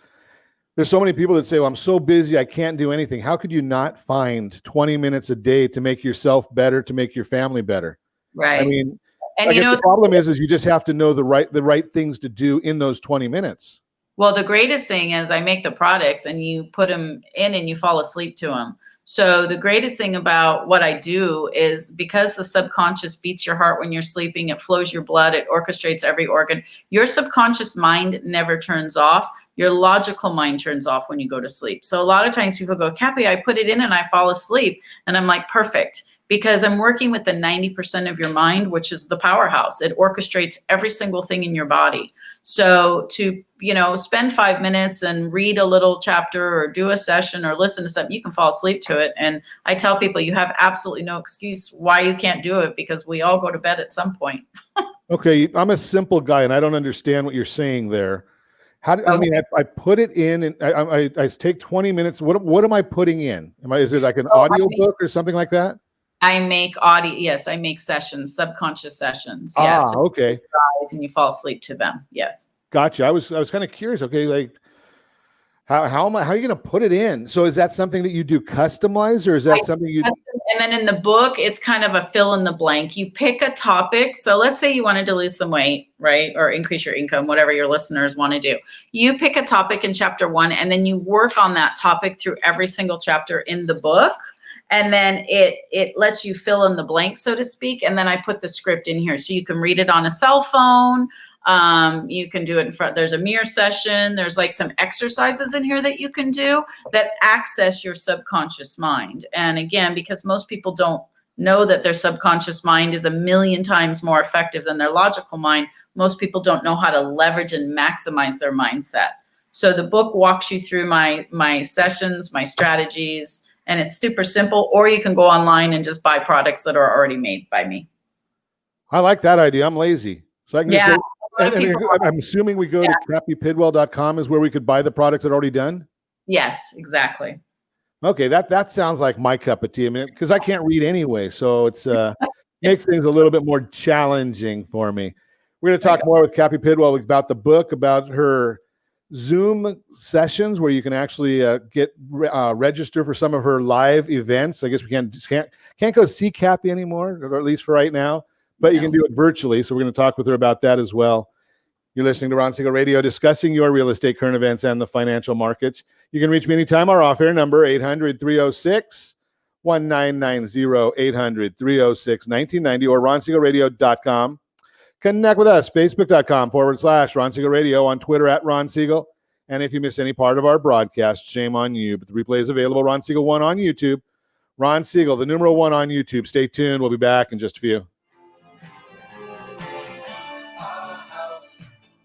there's so many people that say, well, I'm so busy, I can't do anything. How could you not find 20 minutes a day to make yourself better, to make your family better? Right. I mean, and I guess the problem is you just have to know the right things to do in those 20 minutes. Well, the greatest thing is I make the products and you put them in and you fall asleep to them. So the greatest thing about what I do is, because the subconscious beats your heart when you're sleeping, it flows your blood, it orchestrates every organ. Your subconscious mind never turns off. Your logical mind turns off when you go to sleep. So a lot of times people go, Cappy, I put it in and I fall asleep. And I'm like, perfect. Because I'm working with the 90% of your mind, which is the powerhouse. It orchestrates every single thing in your body. So to, spend 5 minutes and read a little chapter or do a session or listen to something, you can fall asleep to it. And I tell people you have absolutely no excuse why you can't do it, because we all go to bed at some point. Okay. I'm a simple guy and I don't understand what you're saying there. I put it in and I take 20 minutes. What am I putting in? Is it like an audio book or something like that? I make audio. Yes, I make sessions, subconscious sessions. Yes. Okay. And you fall asleep to them. Yes. Gotcha. I was kind of curious. Okay, like how are you going to put it in? So is that something that you do customized, or is that something you? And then in the book, it's kind of a fill in the blank. You pick a topic. So let's say you wanted to lose some weight, right? Or increase your income, whatever your listeners want to do. You pick a topic in chapter 1, and then you work on that topic through every single chapter in the book. And then it lets you fill in the blank, so to speak. And then I put the script in here, so you can read it on a cell phone. You can do it in front. There's a mirror session. There's like some exercises in here that you can do that access your subconscious mind. And again, because most people don't know that their subconscious mind is 1,000,000 times more effective than their logical mind, most people don't know how to leverage and maximize their mindset. So the book walks you through my sessions, my strategies, and it's super simple. Or you can go online and just buy products that are already made by me. I like that idea. I'm lazy. So I can just go, and I'm assuming we go to cappypidwell.com is where we could buy the products that are already done? Yes, exactly. Okay, that sounds like my cup of tea. I mean, because I can't read anyway, so it's makes things a little bit more challenging for me. We're going to talk more with Cappy Pidwell about the book, about her Zoom sessions where you can actually get register for some of her live events. I guess we can't go see Cappy anymore, or at least for right now, but you can do it virtually. So we're going to talk with her about that as well. You're listening to Ron Siegel Radio, discussing your real estate current events and the financial markets. You can reach me anytime. Our off-air number, 800-306-1990, 800-306-1990, or ronsiegelradio.com. Connect with us, facebook.com/Ron Siegel Radio, on Twitter @Ron Siegel. And if you miss any part of our broadcast, shame on you. But the replay is available, Ron Siegel 1 on YouTube. Ron Siegel, the numeral 1 on YouTube. Stay tuned. We'll be back in just a few.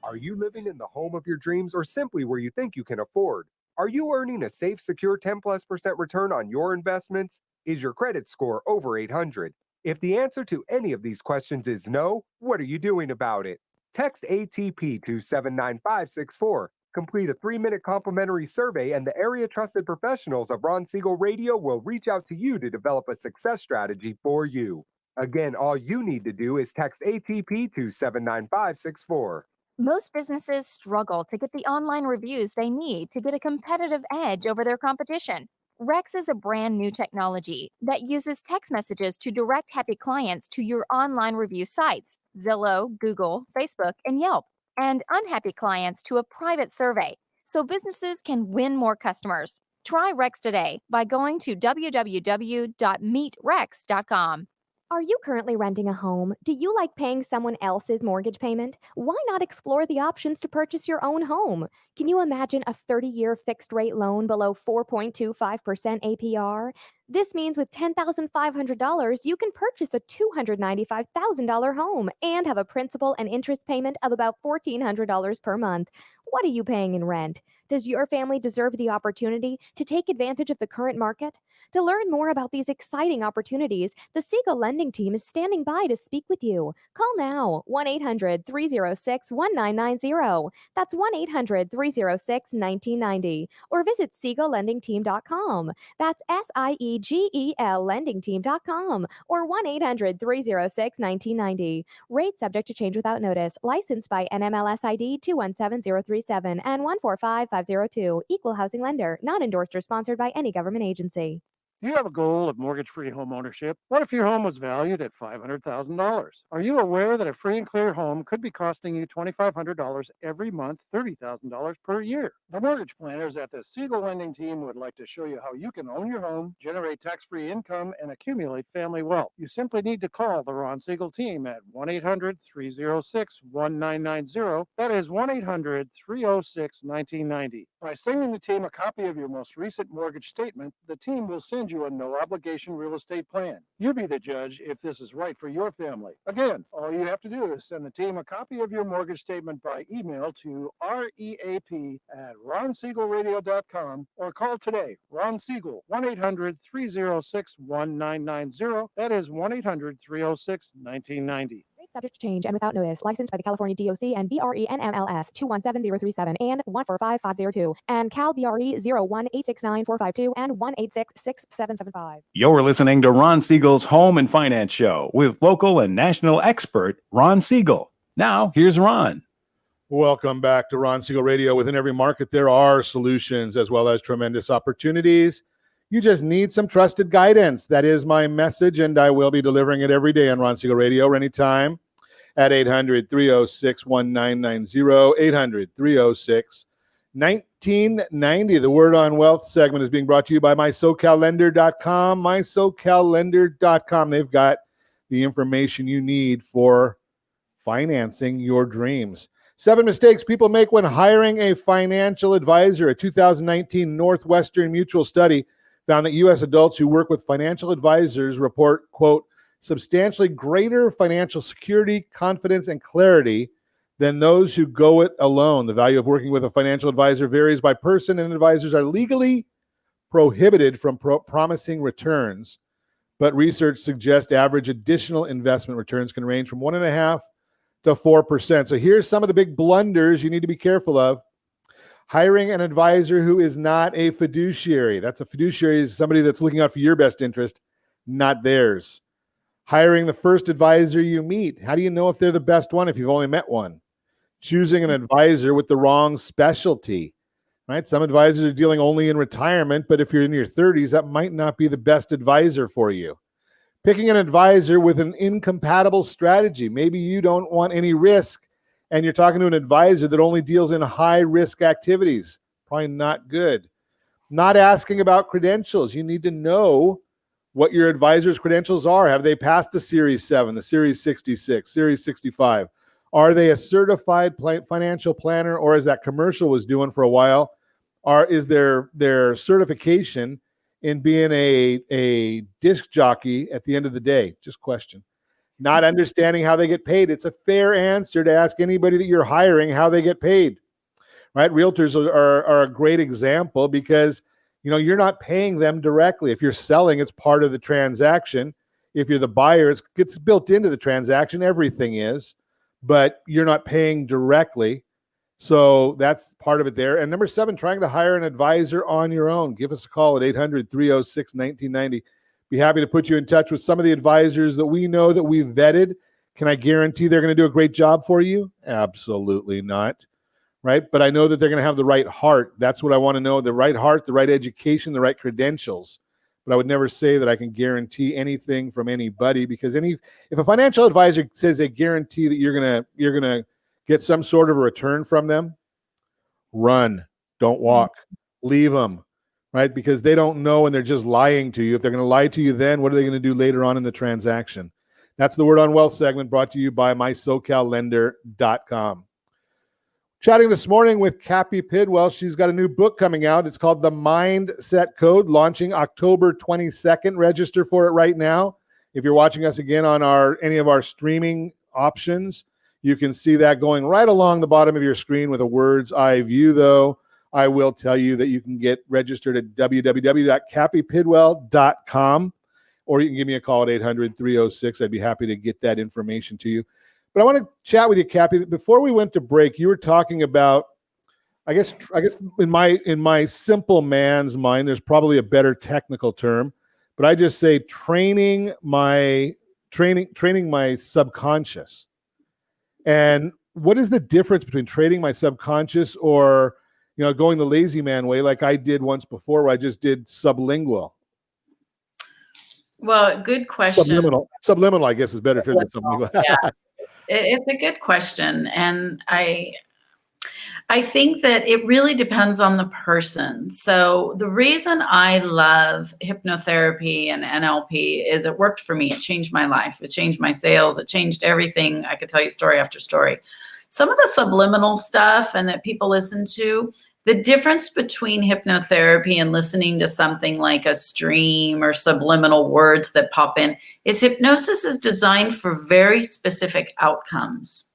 Are you living in the home of your dreams or simply where you think you can afford? Are you earning a safe, secure 10+% return on your investments? Is your credit score over 800? If the answer to any of these questions is no, what are you doing about it? Text ATP to 79564. Complete a 3-minute complimentary survey, and the area trusted professionals of Ron Siegel Radio will reach out to you to develop a success strategy for you. Again, all you need to do is text ATP to 79564. Most businesses struggle to get the online reviews they need to get a competitive edge over their competition. Rex is a brand new technology that uses text messages to direct happy clients to your online review sites, Zillow, Google, Facebook, and Yelp, and unhappy clients to a private survey, so businesses can win more customers. Try Rex today by going to www.meetrex.com. Are you currently renting a home? Do you like paying someone else's mortgage payment? Why not explore the options to purchase your own home? Can you imagine a 30-year fixed-rate loan below 4.25% APR? This means with $10,500, you can purchase a $295,000 home and have a principal and interest payment of about $1,400 per month. What are you paying in rent? Does your family deserve the opportunity to take advantage of the current market? To learn more about these exciting opportunities, the Siegel Lending Team is standing by to speak with you. Call now, 1-800-306-1990. That's 1-800-306-1990. Or visit SiegelLendingTeam.com. That's SIEGEL LendingTeam.com. Or 1-800-306-1990. Rate subject to change without notice. Licensed by NMLS ID 217037 and 145502. Equal housing lender. Not endorsed or sponsored by any government agency. Do you have a goal of mortgage-free home ownership? What if your home was valued at $500,000? Are you aware that a free and clear home could be costing you $2,500 every month, $30,000 per year? The mortgage planners at the Siegel Lending Team would like to show you how you can own your home, generate tax-free income, and accumulate family wealth. You simply need to call the Ron Siegel Team at 1-800-306-1990. That is 1-800-306-1990. By sending the team a copy of your most recent mortgage statement, the team will send you a no-obligation real estate plan. You be the judge if this is right for your family. Again, all you have to do is send the team a copy of your mortgage statement by email to reap@ronsiegelradio.com or call today. Ron Siegel, 1-800-306-1990. That is 1-800-306-1990. Subject to change and without notice. Licensed by the California DOC and BRE/NMLS 217037 and 145502 and Cal BRE 01869452 and 1866775. You're listening to Ron Siegel's Home and Finance Show with local and national expert Ron Siegel. Now, here's Ron. Welcome back to Ron Siegel Radio. Within every market, there are solutions as well as tremendous opportunities. You just need some trusted guidance. That is my message, and I will be delivering it every day on Ron Siegel Radio or anytime at 800-306-1990, 800-306-1990. The Word on Wealth segment is being brought to you by MySoCalLender.com, MySoCalLender.com. They've got the information you need for financing your dreams. 7 mistakes people make when hiring a financial advisor. A 2019 Northwestern Mutual study found that U.S. adults who work with financial advisors report, quote, substantially greater financial security, confidence, and clarity than those who go it alone. The value of working with a financial advisor varies by person, and advisors are legally prohibited from promising returns. But research suggests average additional investment returns can range from 1.5% to 4%. So here's some of the big blunders you need to be careful of. Hiring an advisor who is not a fiduciary. That's a fiduciary is somebody that's looking out for your best interest, not theirs. Hiring the first advisor you meet. How do you know if they're the best one if you've only met one? choosing an advisor with the wrong specialty, right? Some advisors are dealing only in retirement, but if you're in your 30s, that might not be the best advisor for you. Picking an advisor with an incompatible strategy. Maybe you don't want any risk and you're talking to an advisor that only deals in high risk activities. Probably not good. Not asking about credentials. You need to know what your advisor's credentials are. Have they passed the Series 7, the Series 66, Series 65? Are they a certified financial planner, or as that commercial was doing for a while, is their certification in being a disc jockey at the end of the day? Just question. Not understanding how they get paid. It's a fair answer to ask anybody that you're hiring how they get paid, right? Realtors are a great example because you're not paying them directly. If you're selling, it's part of the transaction. If you're the buyer, it's built into the transaction. Everything is, but you're not paying directly. So that's part of it there. And number 7, trying to hire an advisor on your own. Give us a call at 800-306-1990. Be happy to put you in touch with some of the advisors that we know that we've vetted. Can I guarantee they're going to do a great job for you? Absolutely not. Right? But I know that they're going to have the right heart. That's what I want to know. The right heart, the right education, the right credentials. But I would never say that I can guarantee anything from anybody, because if a financial advisor says they guarantee that you're going to get some sort of a return from them, run, don't walk, leave them, right? Because they don't know and they're just lying to you. If they're going to lie to you, then what are they going to do later on in the transaction? That's the Word on Wealth segment, brought to you by mysocallender.com. Chatting this morning with Cappy Pidwell. She's got a new book coming out. It's called The Mindset Code, launching October 22nd. Register for it right now. If you're watching us again on any of our streaming options, you can see that going right along the bottom of your screen with a words eye view, though. I will tell you that you can get registered at www.cappypidwell.com, or you can give me a call at 800-306. I'd be happy to get that information to you. But I want to chat with you, Cappy. Before we went to break, you were talking about, I guess in my simple man's mind, there's probably a better technical term, but I just say training my subconscious. And what is the difference between training my subconscious or going the lazy man way like I did once before, where I just did sublingual? Well, good question. Subliminal, I guess, is better term than sublingual. Yeah. It's a good question. And I think that it really depends on the person. So the reason I love hypnotherapy and NLP is it worked for me. It changed my life. It changed my sales. It changed everything. I could tell you story after story. Some of the subliminal stuff and that people listen to, the difference between hypnotherapy and listening to something like a stream or subliminal words that pop in is hypnosis is designed for very specific outcomes.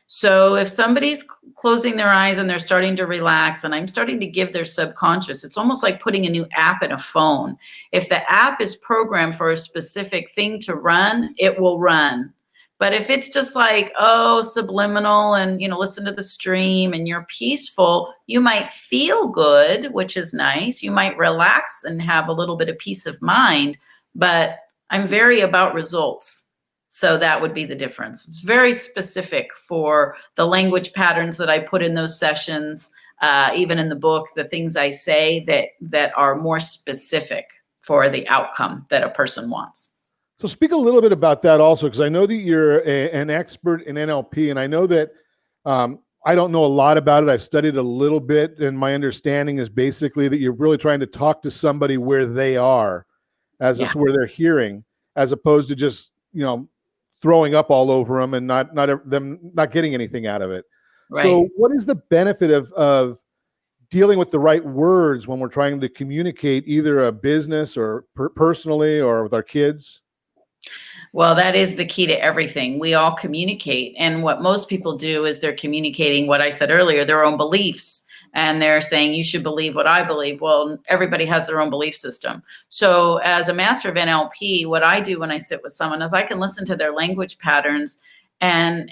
So if somebody's closing their eyes and they're starting to relax and I'm starting to give their subconscious, it's almost like putting a new app in a phone. If the app is programmed for a specific thing to run, it will run. But if it's just like, subliminal and, listen to the stream and you're peaceful, you might feel good, which is nice. You might relax and have a little bit of peace of mind, but I'm very about results. So that would be the difference. It's very specific for the language patterns that I put in those sessions, even in the book, the things I say that are more specific for the outcome that a person wants. So speak a little bit about that also, because I know that you're an expert in NLP, and I know that I don't know a lot about it. I've studied a little bit, and my understanding is basically that you're really trying to talk to somebody where they are, where they're hearing, as opposed to just throwing up all over them and not getting anything out of it. Right. So what is the benefit of dealing with the right words when we're trying to communicate either a business or personally or with our kids? Well, that is the key to everything. We all communicate. And what most people do is they're communicating what I said earlier, their own beliefs. And they're saying, you should believe what I believe. Well, everybody has their own belief system. So as a master of NLP, what I do when I sit with someone is I can listen to their language patterns and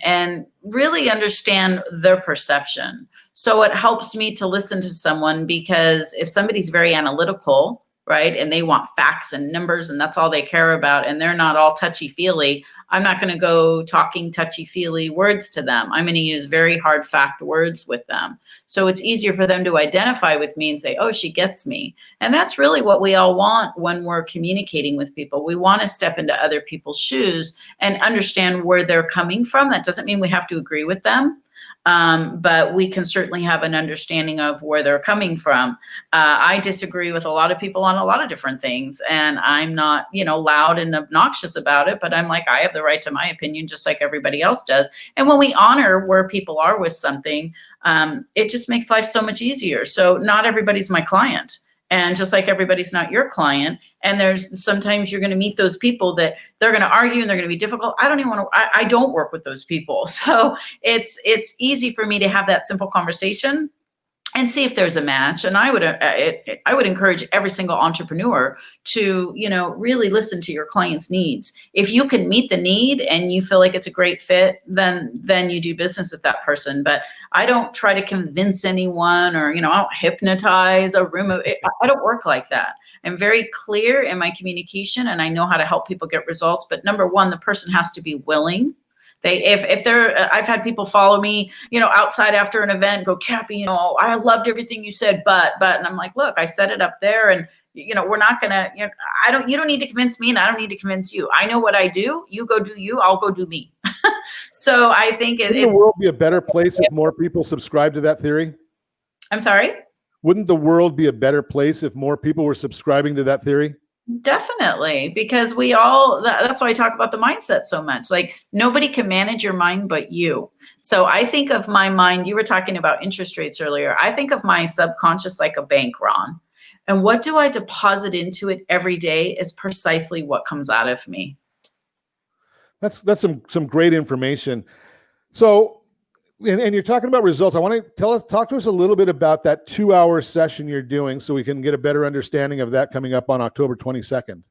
really understand their perception. So it helps me to listen to someone, because if somebody's very analytical, right, and they want facts and numbers and that's all they care about, and they're not all touchy-feely, I'm not going to go talking touchy-feely words to them. I'm going to use very hard fact words with them. So it's easier for them to identify with me and say, oh, she gets me. And that's really what we all want when we're communicating with people. We want to step into other people's shoes and understand where they're coming from. That doesn't mean we have to agree with them. But we can certainly have an understanding of where they're coming from. I disagree with a lot of people on a lot of different things, and I'm not, loud and obnoxious about it, but I'm like, I have the right to my opinion, just like everybody else does. And when we honor where people are with something, it just makes life so much easier. So not everybody's my client. And just like everybody's not your client, and there's sometimes you're going to meet those people that they're going to argue and they're going to be difficult. I don't even want to, I don't work with those people. So it's easy for me to have that simple conversation and see if there's a match. And I would encourage every single entrepreneur to, really listen to your client's needs. If you can meet the need and you feel like it's a great fit, then you do business with that person. But I don't try to convince anyone or, I don't hypnotize a room. I don't work like that. I'm very clear in my communication and I know how to help people get results. But number one, the person has to be willing. If they're, I've had people follow me, outside after an event, go, Cappy, I loved everything you said, but, and I'm like, look, I set it up there and, we're not gonna, you don't need to convince me and I don't need to convince you. I know what I do. You go do you, I'll go do me. So I think Wouldn't the world be a better place if more people subscribe to that theory? I'm sorry? Wouldn't the world be a better place if more people were subscribing to that theory? Definitely, because that's why I talk about the mindset so much. Like nobody can manage your mind but you. So I think of my mind, you were talking about interest rates earlier. I think of my subconscious like a bank, Ron. And what do I deposit into it every day is precisely what comes out of me. That's some great information. So, and you're talking about results. I want to talk to us a little bit about that 2-hour session you're doing so we can get a better understanding of that coming up on October 22nd.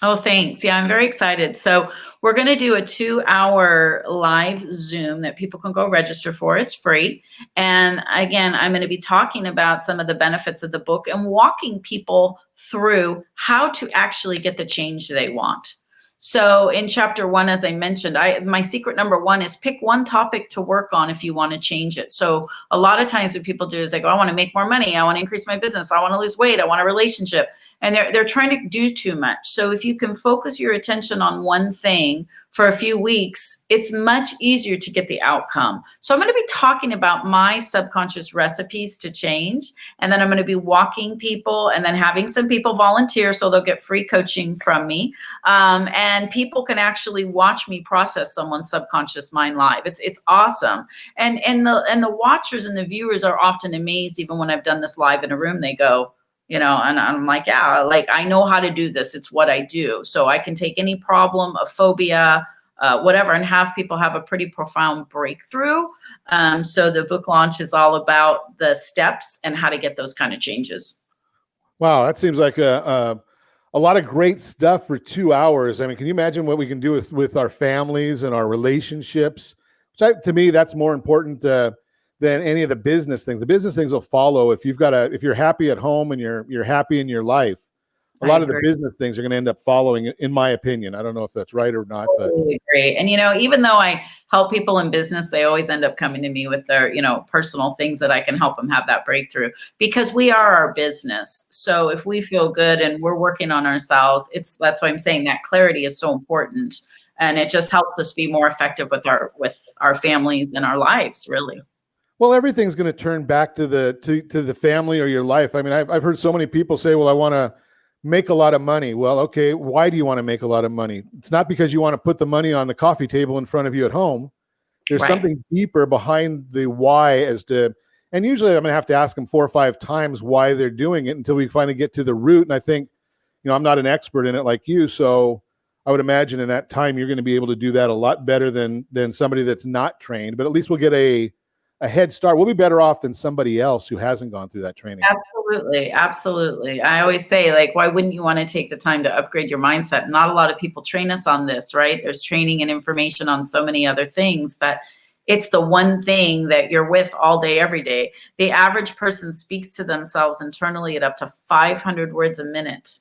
Oh, thanks. Yeah, I'm very excited. So we're going to do a 2-hour live Zoom that people can go register for. It's free. And again, I'm going to be talking about some of the benefits of the book and walking people through how to actually get the change they want. So in chapter 1, as I mentioned, my secret number 1 is pick one topic to work on if you want to change it. So a lot of times what people do is they go, I want to make more money. I want to increase my business. I want to lose weight. I want a relationship. And they're trying to do too much. So if you can focus your attention on one thing for a few weeks, it's much easier to get the outcome. So I'm going to be talking about my subconscious recipes to change. And then I'm going to be walking people and then having some people volunteer so they'll get free coaching from me. And people can actually watch me process someone's subconscious mind live. It's awesome. And the watchers and the viewers are often amazed. Even when I've done this live in a room, they go, and I'm like, yeah, like I know how to do this. It's what I do. So I can take any problem, a phobia, whatever, and have people have a pretty profound breakthrough. So the book launch is all about the steps and how to get those kind of changes. Wow, that seems like a lot of great stuff for 2 hours. I mean, can you imagine what we can do with our families and our relationships? To me, that's more important than any of the business things. The business things will follow if you're happy at home and you're happy in your life. A lot of the business things are going to end up following, in my opinion. I don't know if that's right or not. But totally agree. And even though I help people in business, they always end up coming to me with their personal things that I can help them have that breakthrough, because we are our business. So if we feel good and we're working on ourselves, that's why I'm saying that clarity is so important, and it just helps us be more effective with our families and our lives, really. Well, everything's going to turn back to the family or your life. I mean, I've heard so many people say, well, I want to make a lot of money. Well, okay, why do you want to make a lot of money? It's not because you want to put the money on the coffee table in front of you at home. There's something deeper behind the why and usually I'm going to have to ask them 4 or 5 times why they're doing it until we finally get to the root. And I think, I'm not an expert in it like you. So I would imagine in that time, you're going to be able to do that a lot better than somebody that's not trained, but at least we'll get a head start. We'll be better off than somebody else who hasn't gone through that training. Absolutely. Absolutely. I always say, like, why wouldn't you want to take the time to upgrade your mindset? Not a lot of people train us on this, right? There's training and information on so many other things, but it's the one thing that you're with all day, every day. The average person speaks to themselves internally at up to 500 words a minute.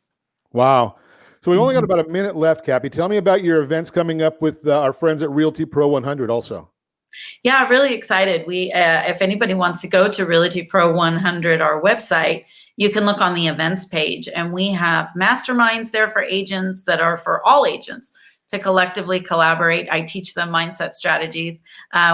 Wow. So we've only got about a minute left, Cappy. Tell me about your events coming up with our friends at Realty Pro 100 also. Yeah, really excited. We, if anybody wants to go to Realty Pro 100, our website, you can look on the events page, and we have masterminds there for agents that are for all agents to collectively collaborate. I teach them mindset strategies.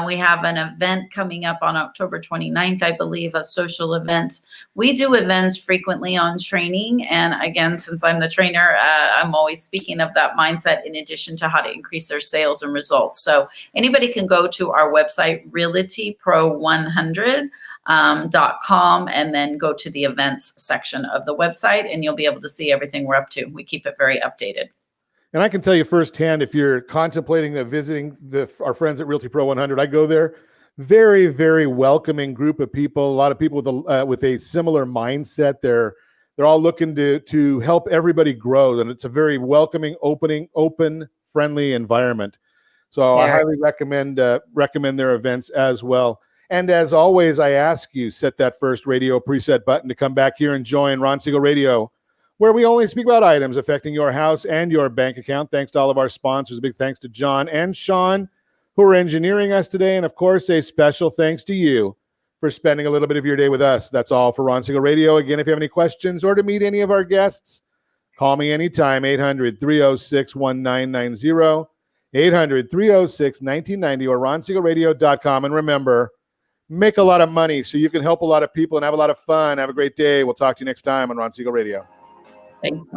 We have an event coming up on October 29th, I believe, a social event. We do events frequently on training. And again, since I'm the trainer, I'm always speaking of that mindset in addition to how to increase their sales and results. So anybody can go to our website, realtypro100.com, and then go to the events section of the website, and you'll be able to see everything we're up to. We keep it very updated. And I can tell you firsthand, if you're contemplating visiting our friends at Realty Pro 100, I go there. Very, very welcoming group of people. A lot of people with a similar mindset. They're all looking to help everybody grow, and it's a very welcoming, open, friendly environment. So I highly recommend their events as well. And as always, I ask you, set that first radio preset button to come back here and join Ron Siegel Radio, where we only speak about items affecting your house and your bank account. Thanks to all of our sponsors. A big thanks to John and Sean, who are engineering us today. And of course, a special thanks to you for spending a little bit of your day with us. That's all for Ron Siegel Radio. Again, if you have any questions or to meet any of our guests, call me anytime, 800-306-1990, 800-306-1990, or ronsiegelradio.com. And remember, make a lot of money so you can help a lot of people and have a lot of fun. Have a great day. We'll talk to you next time on Ron Siegel Radio. Thanks.